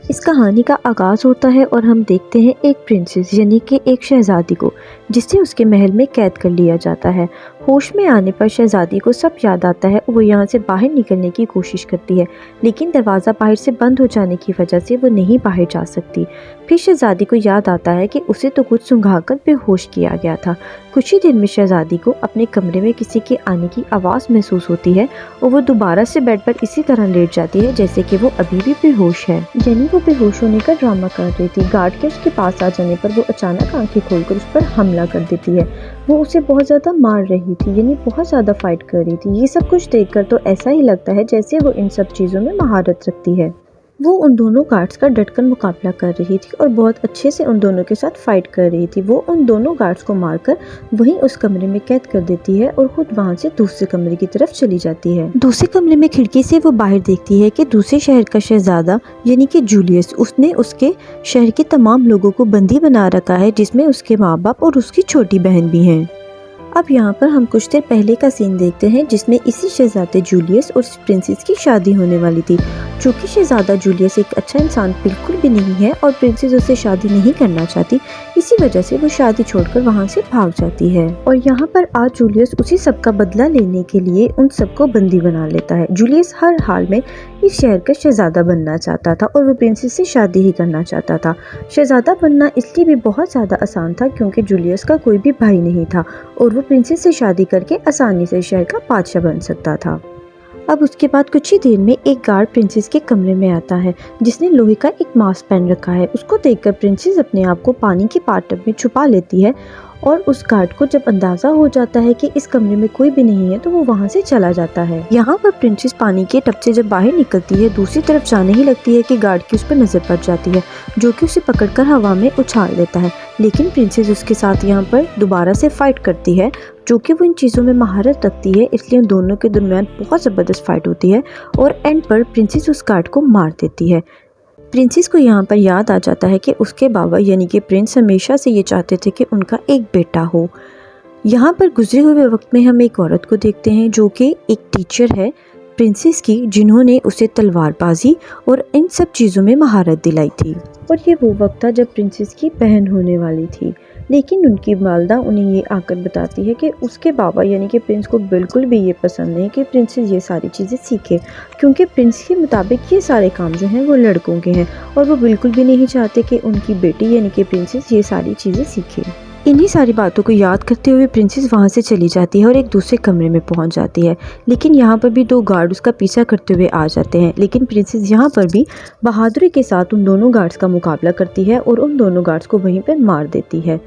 इस कहानी का आगाज़ होता है और हम देखते हैं एक प्रिंसेस यानी कि एक शहज़ादी को जिसे उसके महल में कैद कर लिया जाता है। होश में आने पर शहज़ादी को सब याद आता है। वो यहाँ से बाहर निकलने की कोशिश करती है, लेकिन दरवाज़ा बाहर से बंद हो जाने की वजह से वो नहीं बाहर जा सकती। फिर शहज़ादी को याद आता है कि उसे तो कुछ सुंघाकर बेहोश किया गया था। कुछ ही देर में शहज़ादी को अपने कमरे में किसी के आने की आवाज़ महसूस होती है और वो दोबारा से बेड पर इसी तरह लेट जाती है जैसे कि वो अभी भी बेहोश है। यानी वो बेहोश होने का ड्रामा कर रही थी। गार्ड के उसके पास आ जाने पर वो अचानक आंखें खोलकर उस पर हमला कर देती है। वो उसे बहुत ज़्यादा मार रही थी, यानी बहुत ज़्यादा फाइट कर रही थी। ये सब कुछ देखकर तो ऐसा ही लगता है जैसे वो इन सब चीज़ों में महारत रखती है। वो उन दोनों गार्ड्स का डटकर मुकाबला कर रही थी और बहुत अच्छे से उन दोनों के साथ फाइट कर रही थी। वो उन दोनों गार्ड्स को मारकर वहीं उस कमरे में कैद कर देती है और खुद वहां से दूसरे कमरे की तरफ चली जाती है। दूसरे कमरे में खिड़की से वो बाहर देखती है कि दूसरे शहर का शहजादा यानी कि जूलियस, उसने उसके शहर के तमाम लोगों को बंदी बना रखा है, जिसमें उसके माँ बाप और उसकी छोटी बहन भी हैं। अब यहाँ पर हम कुछ देर पहले का सीन देखते हैं जिसमें इसी शहजादे जूलियस और प्रिंसेस की शादी होने वाली थी। चूँकि शहजादा जूलियस एक अच्छा इंसान बिल्कुल भी नहीं है और प्रिंसेस उससे शादी नहीं करना चाहती, इसी वजह से वो शादी छोड़कर वहाँ से भाग जाती है। और यहाँ पर आज जूलियस उसी सब का बदला लेने के लिए उन सबको बंदी बना लेता है। जूलियस हर हाल में इस शहर का शहजादा बनना चाहता था और वो प्रिंसेस से शादी ही करना चाहता था। शहजादा बनना इसलिए भी बहुत ज़्यादा आसान था क्योंकि जूलियस का कोई भी भाई नहीं था और वो प्रिंसेस से शादी करके आसानी से शहर का बादशाह बन सकता था। अब उसके बाद कुछ ही देर में एक गार्ड प्रिंसेस के कमरे में आता है जिसने लोहे का एक मास्क पहन रखा है। उसको देखकर प्रिंसेस अपने आप को पानी के पाटब में छुपा लेती है और उस गार्ड को जब अंदाजा हो जाता है कि इस कमरे में कोई भी नहीं है तो वो वहाँ से चला जाता है। यहाँ पर प्रिंसेस पानी के टब से जब बाहर निकलती है, दूसरी तरफ जाने ही लगती है कि गार्ड की उस पर नजर पड़ जाती है, जो कि उसे पकड़कर हवा में उछाल देता है। लेकिन प्रिंसेस उसके साथ यहाँ पर दोबारा से फाइट करती है, जो कि वो इन चीज़ों में महारत रखती है, इसलिए उन दोनों के दरमियान बहुत ज़बरदस्त फाइट होती है और एंड पर प्रिंसेस उस गार्ड को मार देती है। प्रिंसेस को यहाँ पर याद आ जाता है कि उसके बाबा यानी कि प्रिंस हमेशा से ये चाहते थे कि उनका एक बेटा हो। यहाँ पर गुजरे हुए वक्त में हम एक औरत को देखते हैं जो कि एक टीचर है प्रिंसेस की, जिन्होंने उसे तलवारबाजी और इन सब चीज़ों में महारत दिलाई थी। और ये वो वक्त था जब प्रिंसेस की बहन होने वाली थी, लेकिन उनकी वालदा उन्हें ये आकर बताती है कि उसके बाबा यानी कि प्रिंस को बिल्कुल भी ये पसंद नहीं कि प्रिंसेस ये सारी चीज़ें सीखे, क्योंकि प्रिंस के मुताबिक ये सारे काम जो हैं वो लड़कों के हैं और वो बिल्कुल भी नहीं चाहते कि उनकी बेटी यानी कि प्रिंसेस ये सारी चीज़ें सीखे। इन्हीं सारी बातों को याद करते हुए प्रिंसेस वहाँ से चली जाती है और एक दूसरे कमरे में पहुँच जाती है। लेकिन यहाँ पर भी दो गार्ड उसका पीछा करते हुए आ जाते हैं, लेकिन प्रिंसेस यहाँ पर भी बहादुरी के साथ उन दोनों गार्ड्स का मुकाबला करती है और उन दोनों गार्ड्स को वहीं पर मार देती है।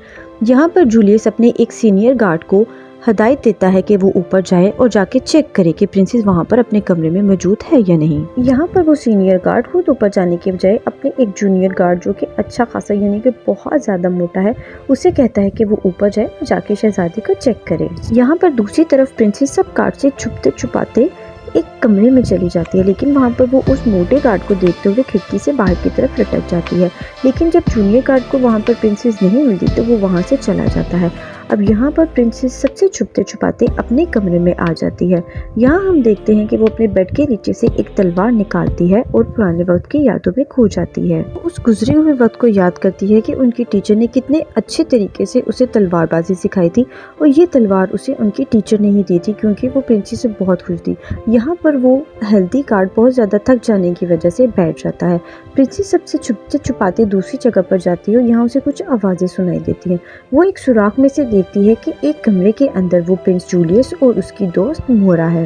यहाँ पर जूलियस अपने एक सीनियर गार्ड को हदायत देता है कि वो ऊपर जाए और जाके चेक करे कि प्रिंसेस वहाँ पर अपने कमरे में मौजूद है या नहीं। यहाँ पर वो सीनियर गार्ड खुद ऊपर जाने के बजाय अपने एक जूनियर गार्ड जो कि अच्छा खासा यानी कि बहुत ज़्यादा मोटा है, उसे कहता है कि वो ऊपर जाए और जाके शहजादी को चेक करे। यहाँ पर दूसरी तरफ प्रिंसेस सब गार्ड से छुपते छुपाते एक कमरे में चली जाती है, लेकिन वहाँ पर वो उस मोटे गार्ड को देखते हुए खिड़की से बाहर की तरफ लटक जाती है। लेकिन जब जूनियर गार्ड को वहाँ पर प्रिंसेस नहीं मिलती तो वो वहाँ से चला जाता है। अब यहाँ पर प्रिंसेस सबसे छुपते छुपाते अपने कमरे में आ जाती है। यहाँ हम देखते हैं कि वो अपने बेड के नीचे से एक तलवार निकालती है और पुराने वक्त की यादों में खो जाती है। उस गुजरे हुए वक्त को याद करती है कि उनकी टीचर ने कितने अच्छे तरीके से उसे तलवारबाजी सिखाई थी और ये तलवार उसे उनकी टीचर ने ही दी थी क्योंकि वो प्रिंसेस से बहुत खुश थी। यहाँ पर वो हेल्दी गार्ड बहुत ज़्यादा थक जाने की वजह से बैठ जाता है। प्रिंसेस सबसे छुपते छुपाते दूसरी जगह पर जाती है और यहाँ उसे कुछ आवाज़ें सुनाई देती हैं। वो एक सुराख में से देखती है कि एक कमरे के अंदर वो प्रिंस जूलियस और उसकी दोस्त मोरा है।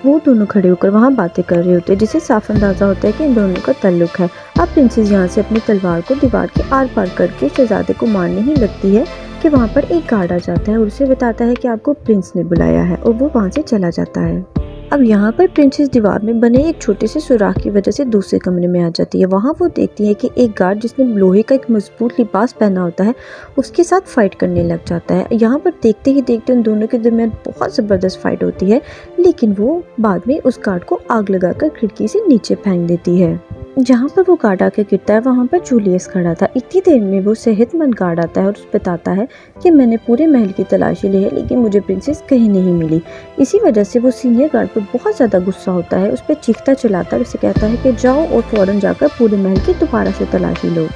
वो दोनों खड़े होकर वहाँ बातें कर रहे होते हैं, जिससे साफ अंदाजा होता है कि इन दोनों का ताल्लुक है। अब प्रिंसेस यहाँ से अपनी तलवार को दीवार के आर पार करके शहजादे को मारने ही लगती है कि वहाँ पर एक गार्ड आ जाता है और उसे बताता है कि आपको प्रिंस ने बुलाया है और वो वहाँ से चला जाता है। अब यहाँ पर प्रिंसेस दीवार में बने एक छोटे से सुराख की वजह से दूसरे कमरे में आ जाती है। वहाँ वो देखती है कि एक गार्ड जिसने लोहे का एक मजबूत लिबास पहना होता है उसके साथ फाइट करने लग जाता है। यहाँ पर देखते ही देखते उन दोनों के दरमियान बहुत ज़बरदस्त फाइट होती है, लेकिन वो बाद में उस गार्ड को आग लगाकर खिड़की से नीचे फेंक देती है। जहाँ पर वो गार्ड आके गिरता है वहाँ पर जूलियस खड़ा था। इतनी देर में वो सेहतमंद गार्ड आता है और उसे बताता है कि मैंने पूरे महल की तलाशी ली है लेकिन मुझे प्रिंसेस कहीं नहीं मिली। इसी वजह से वो सीनियर गार्ड पर बहुत ज़्यादा गुस्सा होता है, उस पर चीखता चिल्लाता है, उसे कहता है कि जाओ और फ़ौरन जाकर पूरे महल की दोबारा से तलाशी लो।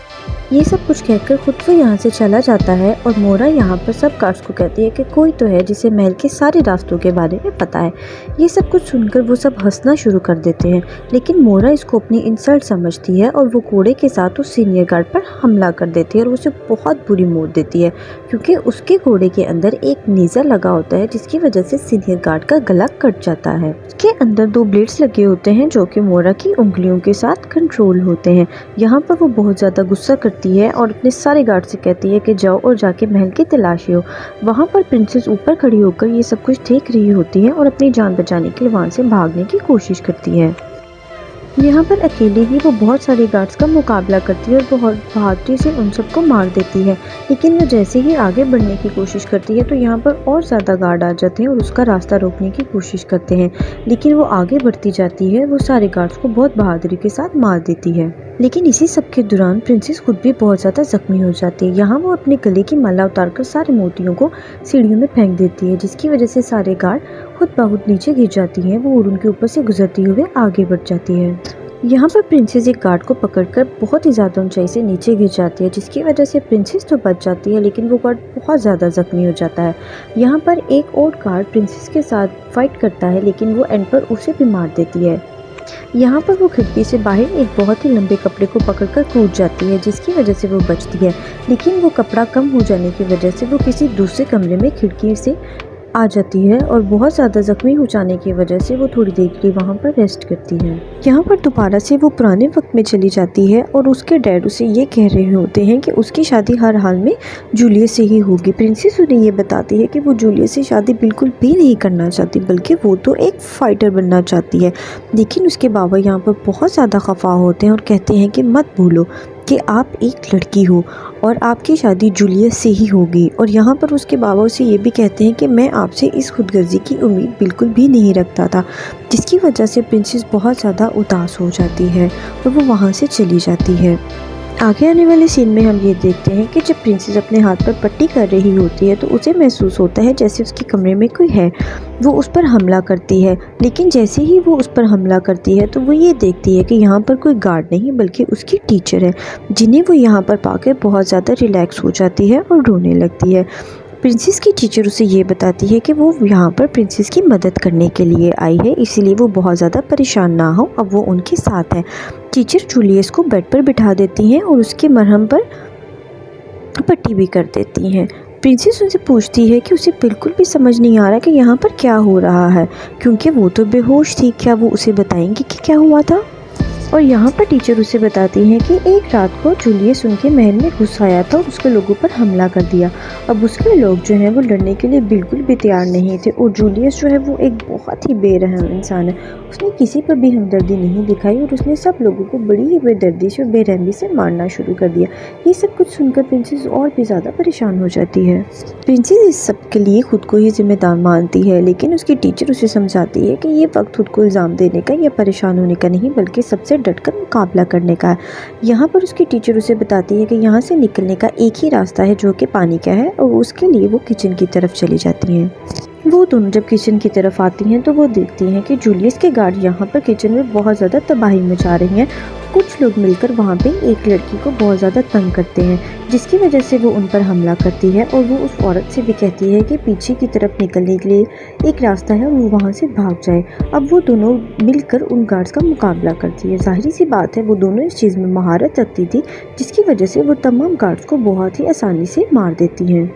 ये सब कुछ कहकर खुद वो यहाँ से चला जाता है और मोरा यहाँ पर सब गार्ड्स को कहती है कि कोई तो है जिसे महल के सारे रास्तों के बारे में पता है। ये सब कुछ सुनकर वो सब हंसना शुरू कर देते हैं, लेकिन मोरा इसको अपनी इंसल्ट समझती है और वो घोड़े के साथ उस सीनियर गार्ड पर हमला कर देती है और उसे बहुत बुरी मौत देती है, क्योंकि उसके घोड़े के अंदर एक नेज़र लगा होता है जिसकी वजह से सीनियर गार्ड का गला कट जाता है। उसके अंदर 2 ब्लेड्स लगे होते हैं जो कि मोरा की उंगलियों के साथ कंट्रोल होते हैं। यहाँ पर वो बहुत ज़्यादा गुस्सा करती है और अपने सारे गार्ड से कहती है कि जाओ और जाके महल की तलाशी हो। वहाँ पर प्रिंसेस ऊपर खड़ी होकर ये सब कुछ देख रही होती है और अपनी जान बचाने के लिए वहाँ से भागने की कोशिश करती है। यहाँ पर अकेले ही वो बहुत सारे गार्ड्स का मुकाबला करती है और बहुत बहादुरी से उन सबको मार देती है, लेकिन वो जैसे ही आगे बढ़ने की कोशिश करती है तो यहाँ पर और ज़्यादा गार्ड आ जाते हैं और उसका रास्ता रोकने की कोशिश करते हैं, लेकिन वो आगे बढ़ती जाती है। वो सारे गार्ड्स को बहुत बहादुरी के साथ मार देती है, लेकिन इसी सब के दौरान प्रिंसेस खुद भी बहुत ज़्यादा जख्मी हो जाती है। यहाँ वो अपने गले की माला उतारकर सारे मोतियों को सीढ़ियों में फेंक देती है, जिसकी वजह से सारे गार्ड खुद ब खुद नीचे गिर जाती हैं। वो और उनके ऊपर से गुजरती हुए आगे बढ़ जाती है। यहाँ पर प्रिंसेस एक गार्ड को पकड़कर बहुत ही ज़्यादा ऊंचाई से नीचे गिर जाती है, जिसकी वजह से प्रिंसेस तो बच जाती है लेकिन वो गार्ड बहुत ज़्यादा जख्मी हो जाता है। यहाँ पर एक और गार्ड प्रिंसेस के साथ फाइट करता है, लेकिन वो एंड पर उसे भी मार देती है। यहाँ पर वो खिड़की से बाहर एक बहुत ही लंबे कपड़े को पकड़कर कूद जाती है, जिसकी वजह से वो बचती है, लेकिन वो कपड़ा कम हो जाने की वजह से वो किसी दूसरे कमरे में खिड़की से आ जाती है और बहुत ज़्यादा ज़ख्मी हो जाने की वजह से वो थोड़ी देर के लिए वहाँ पर रेस्ट करती है। यहाँ पर दोबारा से वो पुराने वक्त में चली जाती है और उसके डैड उसे ये कह रहे होते हैं कि उसकी शादी हर हाल में जूलियस से ही होगी। प्रिंसेस उन्हें ये बताती है कि वो जूलियस से शादी बिल्कुल भी नहीं करना चाहती, बल्कि वो तो एक फ़ाइटर बनना चाहती है। लेकिन उसके बाबा यहाँ पर बहुत ज़्यादा खफा होते हैं और कहते हैं कि मत भूलो कि आप एक लड़की हो और आपकी शादी जूलियस से ही होगी। और यहाँ पर उसके बाबा उसे ये भी कहते हैं कि मैं आपसे इस खुदगर्जी की उम्मीद बिल्कुल भी नहीं रखता था, जिसकी वजह से प्रिंसेस बहुत ज़्यादा उदास हो जाती है और वो वहाँ से चली जाती है। आगे आने वाले सीन में हम ये देखते हैं कि जब प्रिंसेस अपने हाथ पर पट्टी कर रही होती है तो उसे महसूस होता है जैसे उसके कमरे में कोई है। वो उस पर हमला करती है, लेकिन जैसे ही वो उस पर हमला करती है तो वो ये देखती है कि यहाँ पर कोई गार्ड नहीं बल्कि उसकी टीचर है, जिन्हें वो यहाँ पर पाकर बहुत ज़्यादा रिलैक्स हो जाती है और रोने लगती है। प्रिंसेस की टीचर उसे ये बताती है कि वो यहाँ पर प्रिंसेस की मदद करने के लिए आई है, इसीलिए वो बहुत ज़्यादा परेशान ना हो, अब वो उनके साथ है। टीचर जूलियस को बेड पर बिठा देती हैं और उसके मरहम पर पट्टी भी कर देती हैं। प्रिंसेस उनसे पूछती है कि उसे बिल्कुल भी समझ नहीं आ रहा कि यहाँ पर क्या हो रहा है, क्योंकि वो तो बेहोश थी। क्या वो उसे बताएंगी कि क्या हुआ था? और यहाँ पर टीचर उसे बताती हैं कि एक रात को जूलियस उनके महल में घुस आया था और उसके लोगों पर हमला कर दिया। अब उसके लोग जो हैं वो लड़ने के लिए बिल्कुल भी तैयार नहीं थे और जूलियस जो है वो एक बहुत ही बेरहम इंसान है। उसने किसी पर भी हमदर्दी नहीं दिखाई और उसने सब लोगों को बड़ी ही बेदर्दी से और बेरहमी से मारना शुरू कर दिया। ये सब कुछ सुनकर प्रिंसेस और भी ज़्यादा परेशान हो जाती है। प्रिंसेस इस सब के लिए खुद को ही जिम्मेदार मानती है, लेकिन उसकी टीचर उसे समझाती है कि ये वक्त खुद को इल्ज़ाम देने का या परेशान होने का नहीं, बल्कि सबसे डटकर मुकाबला करने का है। यहाँ पर उसकी टीचर उसे बताती है कि यहाँ से निकलने का एक ही रास्ता है जो कि पानी का है, और उसके लिए वो किचन की तरफ चली जाती हैं। वो दोनों जब किचन की तरफ आती हैं तो वो देखती हैं कि जूलियस के गार्ड यहाँ पर किचन में बहुत ज़्यादा तबाही मचा रहे हैं। कुछ लोग मिलकर वहाँ पे एक लड़की को बहुत ज़्यादा तंग करते हैं, जिसकी वजह से वो उन पर हमला करती है और वो उस औरत से भी कहती है कि पीछे की तरफ निकलने के लिए एक रास्ता है और वो वहाँ से भाग जाए। अब वो दोनों मिलकर उन गार्ड्स का मुकाबला करती है। जाहिर सी बात है वो दोनों इस चीज़ में महारत रखती थी, जिसकी वजह से वो तमाम गार्ड्स को बहुत ही आसानी से मार देती हैं।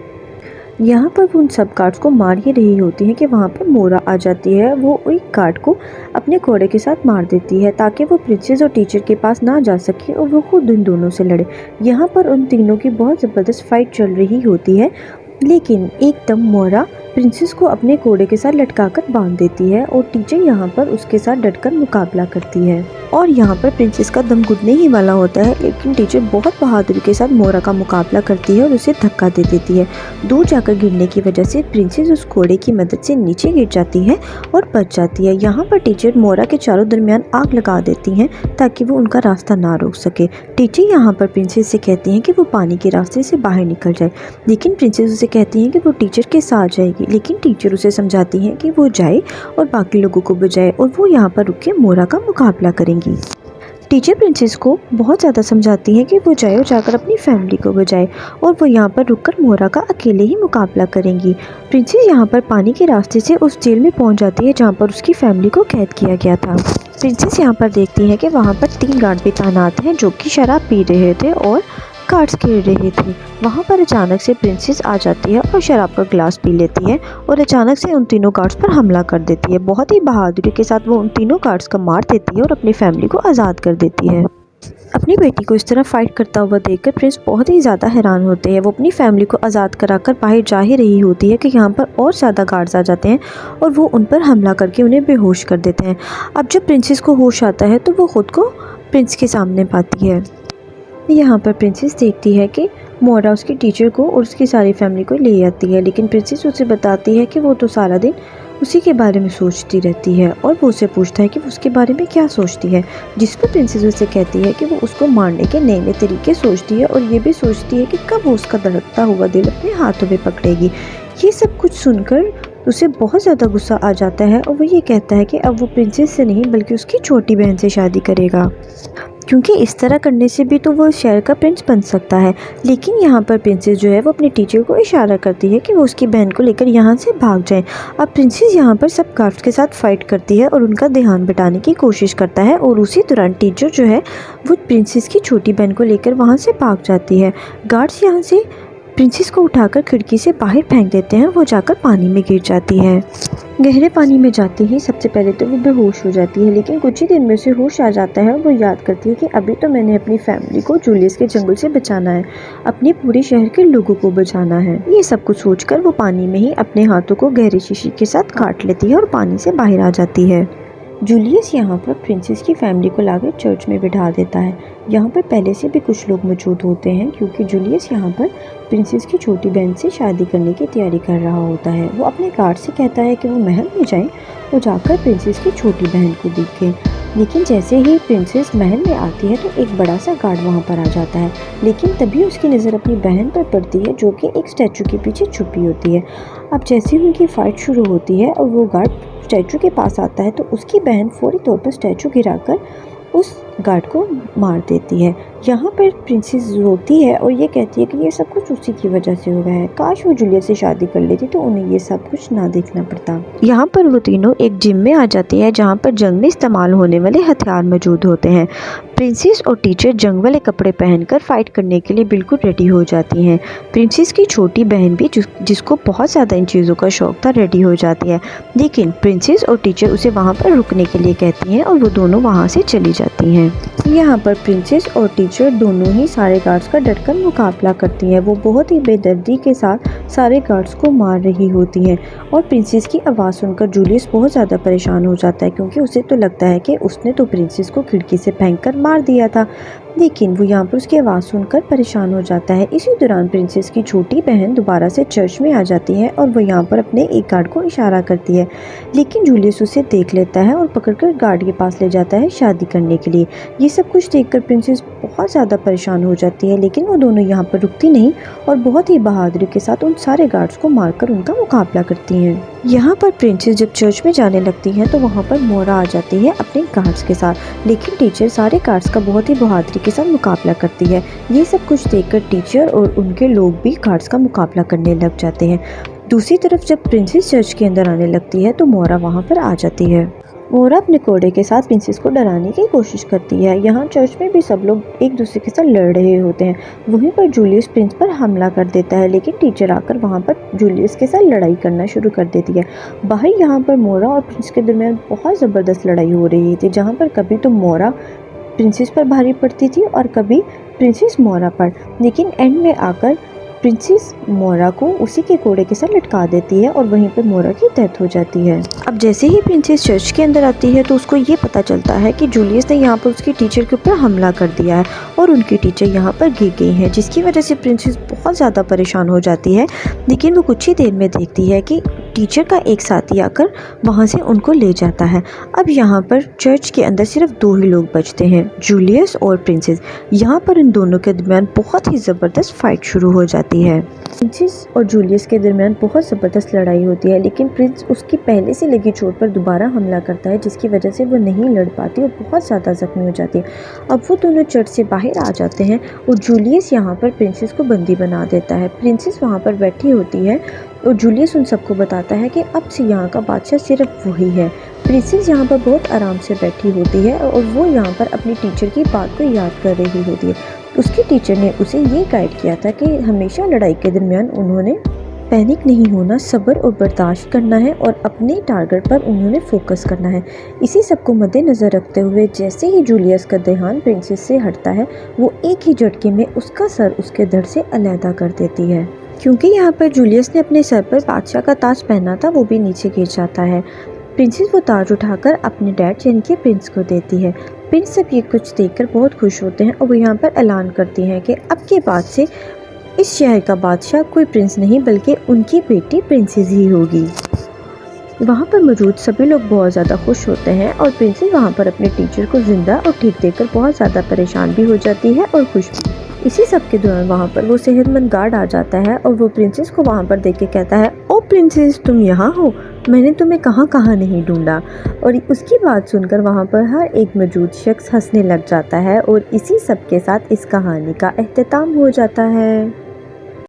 यहाँ पर वो उन सब गार्ड्स को मार ही रही होती हैं कि वहाँ पर मोरा आ जाती है। वो एक गार्ड को अपने घोड़े के साथ मार देती है ताकि वो प्रिंसेस और टीचर के पास ना जा सके और वो खुद इन दोनों से लड़े। यहाँ पर उन तीनों की बहुत ज़बरदस्त फाइट चल रही होती है, लेकिन एकदम मोरा प्रिंसेस को अपने घोड़े के साथ लटकाकर बांध देती है और टीचर यहाँ पर उसके साथ डटकर मुकाबला करती है। और यहाँ पर प्रिंसेस का दम घुटने ही वाला होता है, लेकिन टीचर बहुत बहादुरी के साथ मोरा का मुकाबला करती है और उसे धक्का दे देती है। दूर जाकर गिरने की वजह से प्रिंसेस उस घोड़े की मदद से नीचे गिर जाती है और बच जाती है। यहाँ पर टीचर मोरा के चारों दरमियान आग लगा देती हैं ताकि वो उनका रास्ता ना रोक सके। टीचर यहाँ पर प्रिंसेस से कहती हैं कि वो पानी के रास्ते से बाहर निकल जाए, लेकिन प्रिंसेस उसे कहती हैं कि वो टीचर के साथ जाएगी। लेकिन टीचर उसे समझाती हैं कि वो जाए और बाकी लोगों को बचाए और वो यहाँ पर रुक के मोरा का मुकाबला करेंगी। टीचर प्रिंसेस को बहुत ज़्यादा समझाती हैं कि वो जाए और जाकर अपनी फैमिली को बचाए और वो यहाँ पर रुककर मोरा का अकेले ही मुकाबला करेंगी। प्रिंसेस यहाँ पर पानी के रास्ते से उस जेल में पहुँच जाती है जहाँ पर उसकी फैमिली को कैद किया गया था। प्रिंसेस यहाँ पर देखती है कि वहाँ पर 3 गार्ड भी तैनात हैं जो कि शराब पी रहे थे और कार्ड्स खेल रहे थे। वहाँ पर अचानक से प्रिंसेस आ जाती है और शराब का ग्लास पी लेती है और अचानक से उन तीनों गार्ड्स पर हमला कर देती है। बहुत ही बहादुरी के साथ वो उन तीनों गार्ड्स को मार देती है और अपनी फैमिली को आज़ाद कर देती है। अपनी बेटी को इस तरह फाइट करता हुआ देखकर प्रिंस बहुत ही ज़्यादा हैरान होते हैं। वो अपनी फैमिली को आज़ाद कराकर बाहर जा ही रही होती है कि यहाँ पर और ज़्यादा गार्ड्स आ जाते हैं और वो उन पर हमला करके उन्हें बेहोश कर देते हैं। अब जब प्रिंसेस को होश आता है तो वो खुद को प्रिंस के सामने पाती है। यहाँ पर प्रिंसेस देखती है कि मोरा उसकी टीचर को और उसकी सारी फैमिली को ले आती है, लेकिन प्रिंसेस उसे बताती है कि वो तो सारा दिन उसी के बारे में सोचती रहती है और वो उसे पूछता है कि वो उसके बारे में क्या सोचती है, जिस पर प्रिंसेस उसे कहती है कि वो उसको मारने के नए नए तरीके सोचती है और ये भी सोचती है कि कब वो उसका धड़कता हुआ दिल अपने हाथों में पकड़ेगी। ये सब कुछ सुनकर उसे बहुत ज़्यादा गुस्सा आ जाता है और वो ये कहता है कि अब वो प्रिंसेस से नहीं बल्कि उसकी छोटी बहन से शादी करेगा, क्योंकि इस तरह करने से भी तो वो शहर का प्रिंस बन सकता है। लेकिन यहाँ पर प्रिंसेस जो है वो अपने टीचर को इशारा करती है कि वो उसकी बहन को लेकर यहाँ से भाग जाए। अब प्रिंसेस यहाँ पर सब गार्ड्स के साथ फाइट करती है और उनका ध्यान बटाने की कोशिश करता है और उसी दौरान टीचर जो है वो प्रिंसेस की छोटी बहन को लेकर वहाँ से भाग जाती है। गार्ड्स यहाँ से प्रिंसेस को उठाकर खिड़की से बाहर फेंक देते हैं। वो जाकर पानी में गिर जाती है। गहरे पानी में जाते ही सबसे पहले तो वो बेहोश हो जाती है, लेकिन कुछ ही दिन में उसे होश आ जाता है और वो याद करती है कि अभी तो मैंने अपनी फैमिली को जूलियस के जंगल से बचाना है, अपने पूरे शहर के लोगों को बचाना है। ये सब कुछ सोचकर वो पानी में ही अपने हाथों को गहरी शीशी के साथ काट लेती है और पानी से बाहर आ जाती है। जूलियस यहाँ पर प्रिंसेस की फैमिली को लाकर चर्च में बिठा देता है। यहाँ पर पहले से भी कुछ लोग मौजूद होते हैं क्योंकि जूलियस यहाँ पर प्रिंसेस की छोटी बहन से शादी करने की तैयारी कर रहा होता है। वो अपने गार्ड से कहता है कि वो महल में जाएं और जाकर प्रिंसेस की छोटी बहन को देखें, लेकिन जैसे ही प्रिंसेस महल में आती है तो एक बड़ा सा गार्ड वहाँ पर आ जाता है। लेकिन तभी उसकी नज़र अपनी बहन पर पड़ती है जो कि एक स्टैचू के पीछे छुपी होती है। अब जैसे ही उनकी फ़ाइट शुरू होती है और वो गार्ड स्टैचू के पास आता है तो उसकी बहन फौरी तौर पर स्टैचू गिराकर उस गार्ड को मार देती है। यहाँ पर प्रिंसेस रोती है और ये कहती है कि ये सब कुछ उसी की वजह से हो रहा है, काश वो जूलियस से शादी कर लेती तो उन्हें ये सब कुछ ना देखना पड़ता। यहाँ पर वो तीनों एक जिम में आ जाती है जहाँ पर जंग में इस्तेमाल होने वाले हथियार मौजूद होते हैं। प्रिंसेस और टीचर जंग वाले कपड़े पहनकर फाइट करने के लिए बिल्कुल रेडी हो जाती हैं। प्रिंसेस की छोटी बहन भी जिसको बहुत ज़्यादा इन चीज़ों का शौक था रेडी हो जाती है, लेकिन प्रिंसेस और टीचर उसे वहाँ पर रुकने के लिए कहती हैं और वो दोनों वहाँ से चली जाती हैं। यहाँ पर प्रिंसेस और टीचर दोनों ही सारे गार्ड्स का डटकर मुकाबला करती हैं। वो बहुत ही बेदर्दी के साथ सारे गार्ड्स को मार रही होती हैं और प्रिंसेस की आवाज़ सुनकर जूलियस बहुत ज़्यादा परेशान हो जाता है क्योंकि उसे तो लगता है कि उसने तो प्रिंसेस को खिड़की से फेंककर मार दिया था, लेकिन वो यहाँ पर उसकी आवाज़ सुनकर परेशान हो जाता है। इसी दौरान प्रिंसेस की छोटी बहन दोबारा से चर्च में आ जाती है और वो यहाँ पर अपने एक गार्ड को इशारा करती है, लेकिन जूलियस उसे देख लेता है और पकड़कर गार्ड के पास ले जाता है शादी करने के लिए। ये सब कुछ देखकर प्रिंसेस बहुत ज़्यादा परेशान हो जाती है, लेकिन वो दोनों यहाँ पर रुकती नहीं और बहुत ही बहादुरी के साथ उन सारे गार्ड्स को मारकर उनका मुकाबला करती हैं। यहाँ पर प्रिंसेस जब चर्च में जाने लगती हैं तो वहाँ पर मोरा आ जाती है अपने गार्ड्स के साथ, लेकिन टीचर सारे गार्ड्स का बहुत ही बहादुरी के साथ मुकाबला करती है। ये सब कुछ देखकर टीचर और उनके लोग भी गार्ड्स का मुकाबला करने लग जाते हैं। दूसरी तरफ जब प्रिंसेस चर्च के अंदर आने लगती है तो मोरा वहाँ पर आ जाती है। मोरा अपने घोड़े के साथ प्रिंसेस को डराने की कोशिश करती है। यहाँ चर्च में भी सब लोग एक दूसरे के साथ लड़ रहे होते हैं। वहीं पर जूलियस प्रिंस पर हमला कर देता है, लेकिन टीचर आकर वहाँ पर जूलियस के साथ लड़ाई करना शुरू कर देती है। बाहर यहाँ पर मोरा और प्रिंस के दरमियान बहुत ज़बरदस्त लड़ाई हो रही थी, जहाँ पर कभी तो मोरा प्रिंसेस पर भारी पड़ती थी और कभी प्रिंसेस मोरा पर, लेकिन एंड में आकर प्रिंसेस मोरा को उसी के घोड़े के साथ लटका देती है और वहीं पर मोरा की डेथ हो जाती है। अब जैसे ही प्रिंसेस चर्च के अंदर आती है तो उसको ये पता चलता है कि जूलियस ने यहाँ पर उसकी टीचर के ऊपर हमला कर दिया है और उनकी टीचर यहाँ पर गिर गई है, जिसकी वजह से प्रिंसेस बहुत ज़्यादा परेशान हो जाती है। लेकिन वो कुछ ही देर में देखती है कि टीचर का एक साथी आकर वहाँ से उनको ले जाता है। अब यहाँ पर चर्च के अंदर सिर्फ 2 ही लोग बचते हैं, जूलियस और प्रिंसेस। यहाँ पर इन दोनों के दरमियान बहुत ही ज़बरदस्त फाइट शुरू हो जाती है। प्रिंसेस और जूलियस के दरमियान बहुत ज़बरदस्त लड़ाई होती है, लेकिन प्रिंस उसकी पहले से लगी चोट पर दोबारा हमला करता है, जिसकी वजह से वो नहीं लड़ पाती और बहुत ज़्यादा ज़ख्मी हो जाती है। अब वो दोनों चर्च से बाहर आ जाते हैं और जूलियस यहाँ पर प्रिंसेस को बंदी बना देता है। प्रिंसेस वहाँ पर बैठी होती है और जूलियस उन सबको बताता है कि अब से यहाँ का बादशाह सिर्फ वही है। प्रिंसेस यहाँ पर बहुत आराम से बैठी होती है और वो यहाँ पर अपनी टीचर की बात को याद कर रही होती है। उसकी टीचर ने उसे ये गाइड किया था कि हमेशा लड़ाई के दरमियान उन्होंने पैनिक नहीं होना, सब्र और बर्दाश्त करना है और अपने टारगेट पर उन्होंने फोकस करना है। इसी सब को मद्देनज़र रखते हुए जैसे ही जूलियस का ध्यान प्रिंसेस से हटता है, वो एक ही झटके में उसका सर उसके धड़ से अलहदा कर देती है। क्योंकि यहाँ पर जूलियस ने अपने सर पर बादशाह का ताज पहना था, वो भी नीचे गिर जाता है। प्रिंसेस वो ताज उठाकर अपने डैड यानी कि प्रिंस को देती है। प्रिंस सब ये कुछ देखकर बहुत खुश होते हैं और वो यहाँ पर ऐलान करती हैं कि अब के बाद से इस शहर का बादशाह कोई प्रिंस नहीं बल्कि उनकी बेटी प्रिंसेस ही होगी। वहाँ पर मौजूद सभी लोग बहुत ज़्यादा खुश होते हैं और प्रिंसेस वहाँ पर अपने टीचर को जिंदा और ठीक देखकर बहुत ज़्यादा परेशान भी हो जाती है और खुश भी। इसी सब के दौरान वहाँ पर वो सेहतमंद गार्ड आ जाता है और वो प्रिंसेस को वहाँ पर देख के कहता है, ओ प्रिंसेस तुम यहाँ हो, मैंने तुम्हें कहाँ कहाँ नहीं ढूंढा। और उसकी बात सुनकर वहाँ पर हर एक मौजूद शख्स हंसने लग जाता है और इसी सब के साथ इस कहानी का अख्ताम हो जाता है।